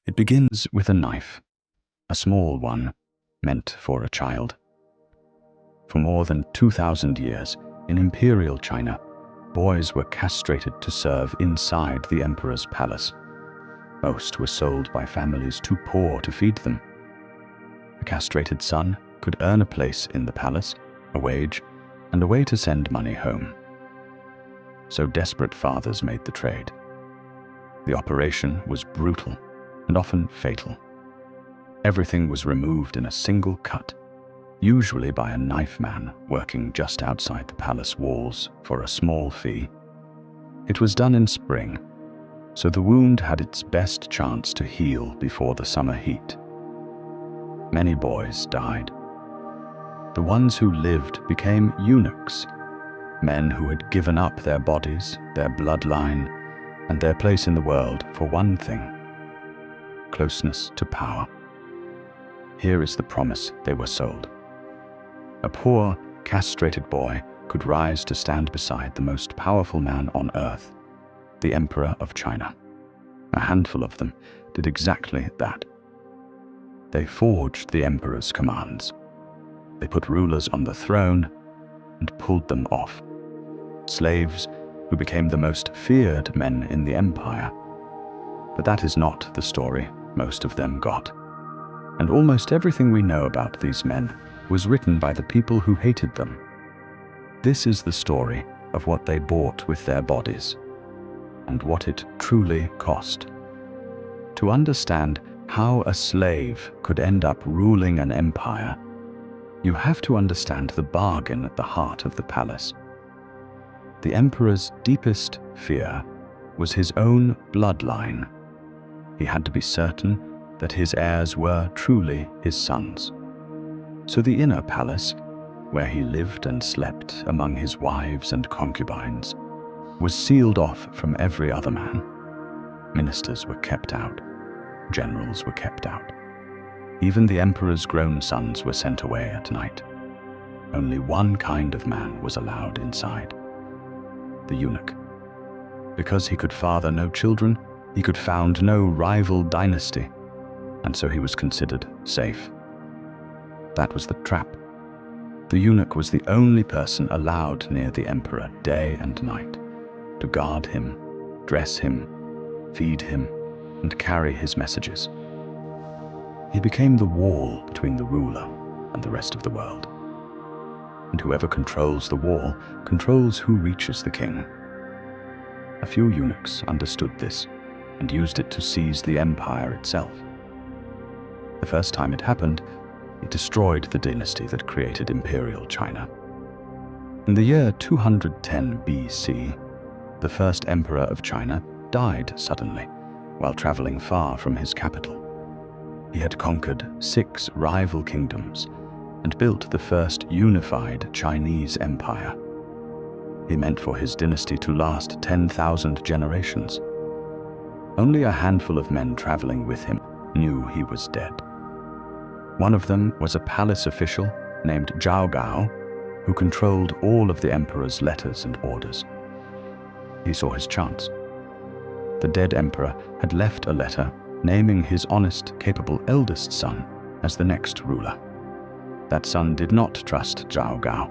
It begins with a knife, a small one meant for a child. For more than 2,000 years, in imperial China, boys were castrated to serve inside the emperor's palace. Most were sold by families too poor to feed them. A castrated son could earn a place in the palace, a wage, and a way to send money home. So desperate fathers made the trade. The operation was brutal and often fatal. Everything was removed in a single cut, usually by a knife man working just outside the palace walls for a small fee. It was done in spring, so the wound had its best chance to heal before the summer heat. Many boys died. The ones who lived became eunuchs, men who had given up their bodies, their bloodline, and their place in the world for one thing: closeness to power. Here is the promise they were sold. A poor, castrated boy could rise to stand beside the most powerful man on earth, the Emperor of China. A handful of them did exactly that. They forged the emperor's commands. They put rulers on the throne and pulled them off. Slaves who became the most feared men in the empire. But that is not the story most of them got. And almost everything we know about these men was written by the people who hated them. This is the story of what they bought with their bodies, and what it truly cost. To understand how a slave could end up ruling an empire, you have to understand the bargain at the heart of the palace. The emperor's deepest fear was his own bloodline. He had to be certain that his heirs were truly his sons. So the inner palace, where he lived and slept among his wives and concubines, was sealed off from every other man. Ministers were kept out. Generals were kept out. Even the emperor's grown sons were sent away at night. Only one kind of man was allowed inside: the eunuch. Because he could father no children, he could found no rival dynasty, and so he was considered safe. That was the trap. The eunuch was the only person allowed near the emperor day and night, to guard him, dress him, feed him, and carry his messages. He became the wall between the ruler and the rest of the world. And whoever controls the wall controls who reaches the king. A few eunuchs understood this and used it to seize the empire itself. The first time it happened, it destroyed the dynasty that created imperial China. In the year 210 BC, the first emperor of China died suddenly while traveling far from his capital. He had conquered 6 rival kingdoms and built the first unified Chinese empire. He meant for his dynasty to last 10,000 generations. Only a handful of men traveling with him knew he was dead. One of them was a palace official named Zhao Gao, who controlled all of the emperor's letters and orders. He saw his chance. The dead emperor had left a letter naming his honest, capable eldest son as the next ruler. That son did not trust Zhao Gao,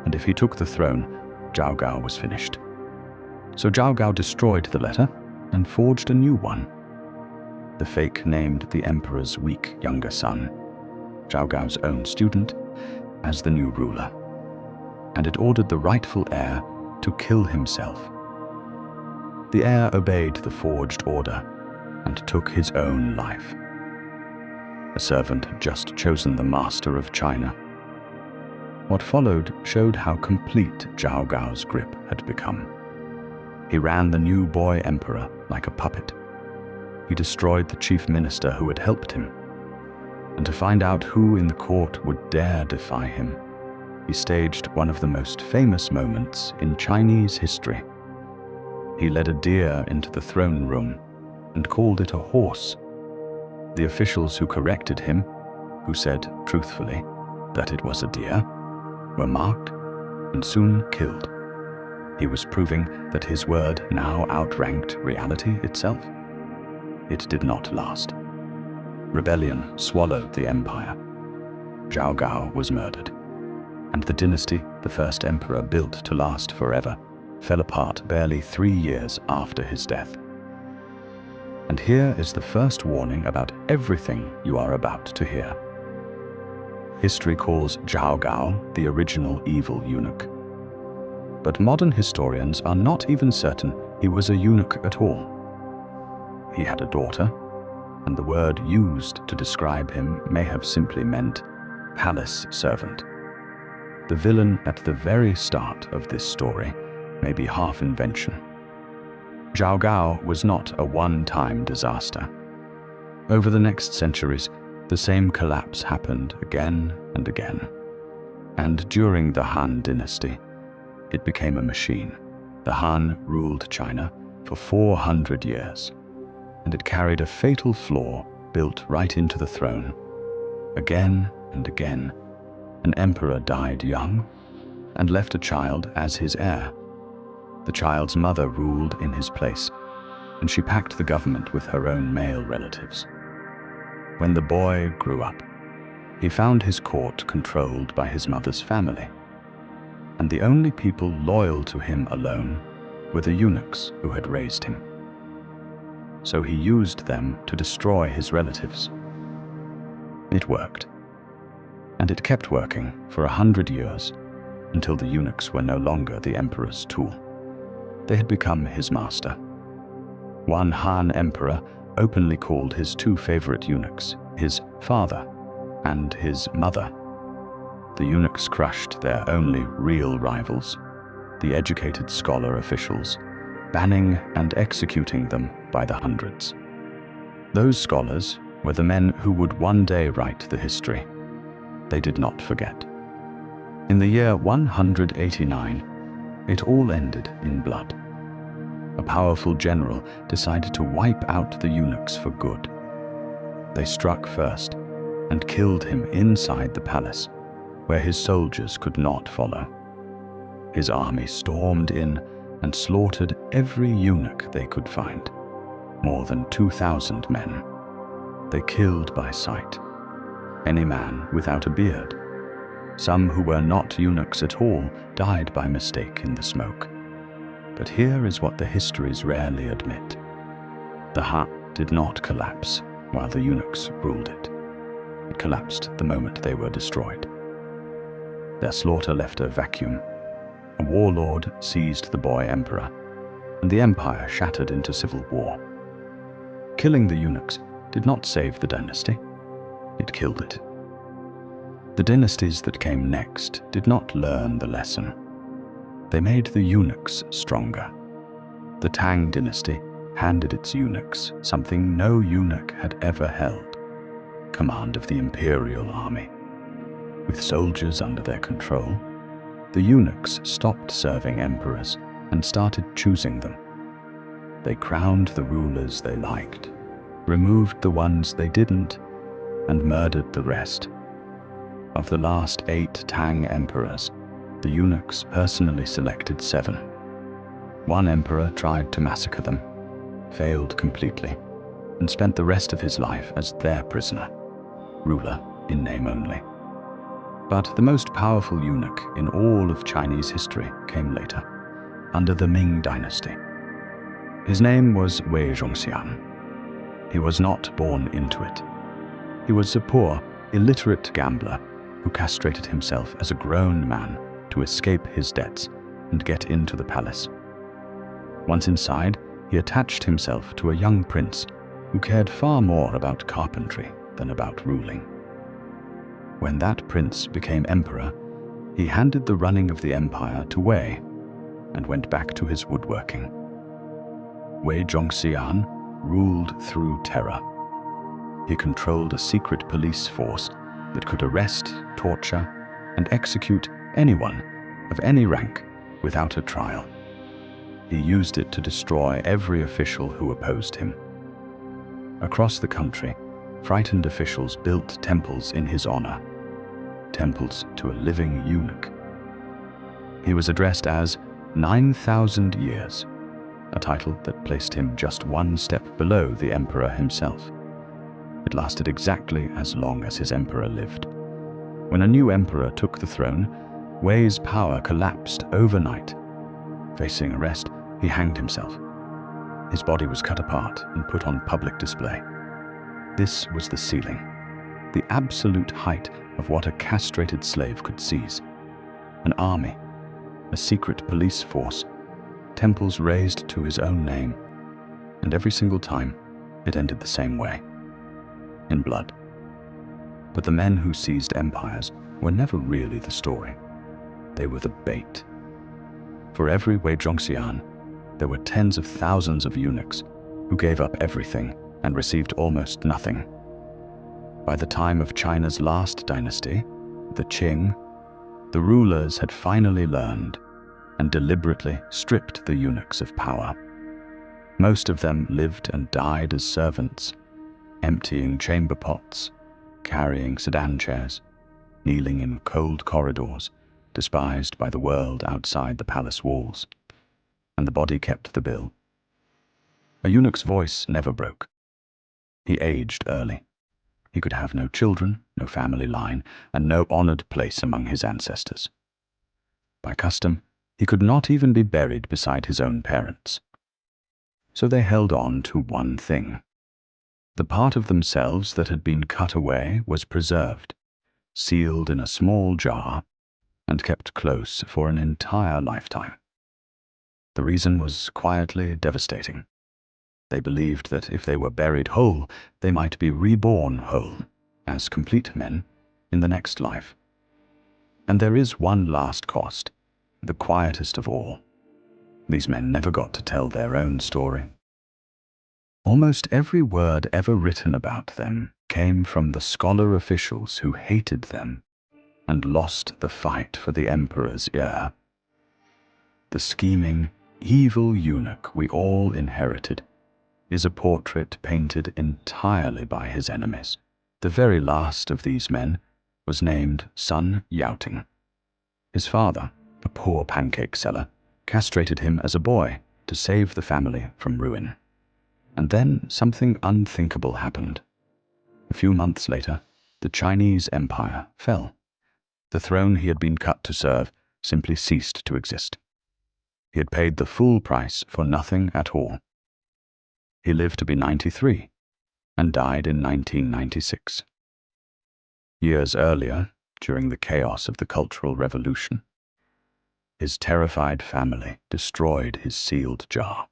and if he took the throne, Zhao Gao was finished. So Zhao Gao destroyed the letter and forged a new one. The fake named the emperor's weak younger son, Zhao Gao's own student, as the new ruler, and it ordered the rightful heir to kill himself. The heir obeyed the forged order and took his own life. A servant had just chosen the master of China. What followed showed how complete Zhao Gao's grip had become. He ran the new boy emperor like a puppet. He destroyed the chief minister who had helped him. And to find out who in the court would dare defy him, he staged one of the most famous moments in Chinese history. He led a deer into the throne room and called it a horse. The officials who corrected him, who said truthfully that it was a deer, were marked and soon killed. He was proving that his word now outranked reality itself. it did not last. Rebellion swallowed the empire. Zhao Gao was murdered, and the dynasty, the first emperor built to last forever, fell apart barely 3 years after his death. And here is the first warning about everything you are about to hear. History calls Zhao Gao the original evil eunuch. But modern historians are not even certain he was a eunuch at all. He had a daughter, and the word used to describe him may have simply meant palace servant. The villain at the very start of this story may be half invention. Zhao Gao was not a one-time disaster. Over the next centuries, the same collapse happened again and again. And during the Han dynasty, it became a machine. The Han ruled China for 400 years, and it carried a fatal flaw built right into the throne. Again and again, an emperor died young and left a child as his heir. The child's mother ruled in his place, and she packed the government with her own male relatives. When the boy grew up, he found his court controlled by his mother's family, and the only people loyal to him alone were the eunuchs who had raised him. So he used them to destroy his relatives. It worked, and it kept working for 100 years until the eunuchs were no longer the emperor's tool. They had become his master. One Han emperor openly called his 2 favorite eunuchs his father and his mother. The eunuchs crushed their only real rivals, the educated scholar officials, banning and executing them by the hundreds. Those scholars were the men who would one day write the history. They did not forget. In the year 189, it all ended in blood. A powerful general decided to wipe out the eunuchs for good. They struck first and killed him inside the palace, where his soldiers could not follow. His army stormed in and slaughtered every eunuch they could find, more than 2,000 men. They killed by sight, any man without a beard. Some who were not eunuchs at all died by mistake in the smoke. But here is what the histories rarely admit. The Han did not collapse while the eunuchs ruled it. It collapsed the moment they were destroyed. Their slaughter left a vacuum. A warlord seized the boy emperor, and the empire shattered into civil war. Killing the eunuchs did not save the dynasty. It killed it. The dynasties that came next did not learn the lesson. They made the eunuchs stronger. The Tang dynasty handed its eunuchs something no eunuch had ever held: command of the imperial army. With soldiers under their control, the eunuchs stopped serving emperors and started choosing them. They crowned the rulers they liked, removed the ones they didn't, and murdered the rest. Of the last 8 Tang emperors, the eunuchs personally selected 7. One emperor tried to massacre them, failed completely, and spent the rest of his life as their prisoner, ruler in name only. But the most powerful eunuch in all of Chinese history came later, under the Ming dynasty. His name was Wei Zhongxian. He was not born into it. He was a poor, illiterate gambler who castrated himself as a grown man to escape his debts and get into the palace. Once inside, he attached himself to a young prince who cared far more about carpentry than about ruling. When that prince became emperor, he handed the running of the empire to Wei and went back to his woodworking. Wei Zhongxian ruled through terror. He controlled a secret police force that could arrest, torture, and execute anyone of any rank without a trial. He used it to destroy every official who opposed him. Across the country, frightened officials built temples in his honor, temples to a living eunuch. He was addressed as 9,000 years, a title that placed him just one step below the emperor himself. It lasted exactly as long as his emperor lived. When a new emperor took the throne, Wei's power collapsed overnight. Facing arrest, he hanged himself. His body was cut apart and put on public display. This was the ceiling, the absolute height of what a castrated slave could seize. An army, a secret police force, temples razed to his own name, and every single time it ended the same way, in blood. But the men who seized empires were never really the story. They were the bait. For every Wei Zhongxian, there were tens of thousands of eunuchs who gave up everything and received almost nothing. By the time of China's last dynasty, the Qing, the rulers had finally learned and deliberately stripped the eunuchs of power. Most of them lived and died as servants, emptying chamber pots, carrying sedan chairs, kneeling in cold corridors, despised by the world outside the palace walls. And the body kept the bill. A eunuch's voice never broke. He aged early. He could have no children, no family line, and no honored place among his ancestors. By custom, he could not even be buried beside his own parents. So they held on to one thing. The part of themselves that had been cut away was preserved, sealed in a small jar, and kept close for an entire lifetime. The reason was quietly devastating. They believed that if they were buried whole, they might be reborn whole, as complete men, in the next life. And there is one last cost, the quietest of all. These men never got to tell their own story. Almost every word ever written about them came from the scholar officials who hated them and lost the fight for the emperor's ear. The scheming, evil eunuch we all inherited is a portrait painted entirely by his enemies. The very last of these men was named Sun Yaoting. His father, a poor pancake seller, castrated him as a boy to save the family from ruin. And then something unthinkable happened. A few months later, the Chinese empire fell. The throne he had been cut to serve simply ceased to exist. He had paid the full price for nothing at all. He lived to be 93 and died in 1996. Years earlier, during the chaos of the Cultural Revolution, his terrified family destroyed his sealed jar.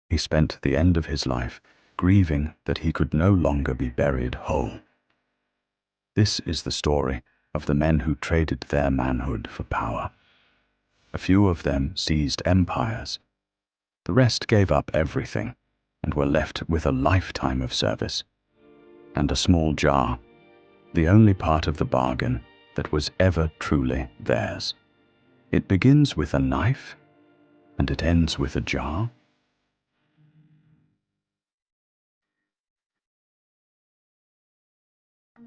He spent the end of his life grieving that he could no longer be buried whole. This is the story of the men who traded their manhood for power. A few of them seized empires. The rest gave up everything and were left with a lifetime of service and a small jar, the only part of the bargain that was ever truly theirs. It begins with a knife and it ends with a jar.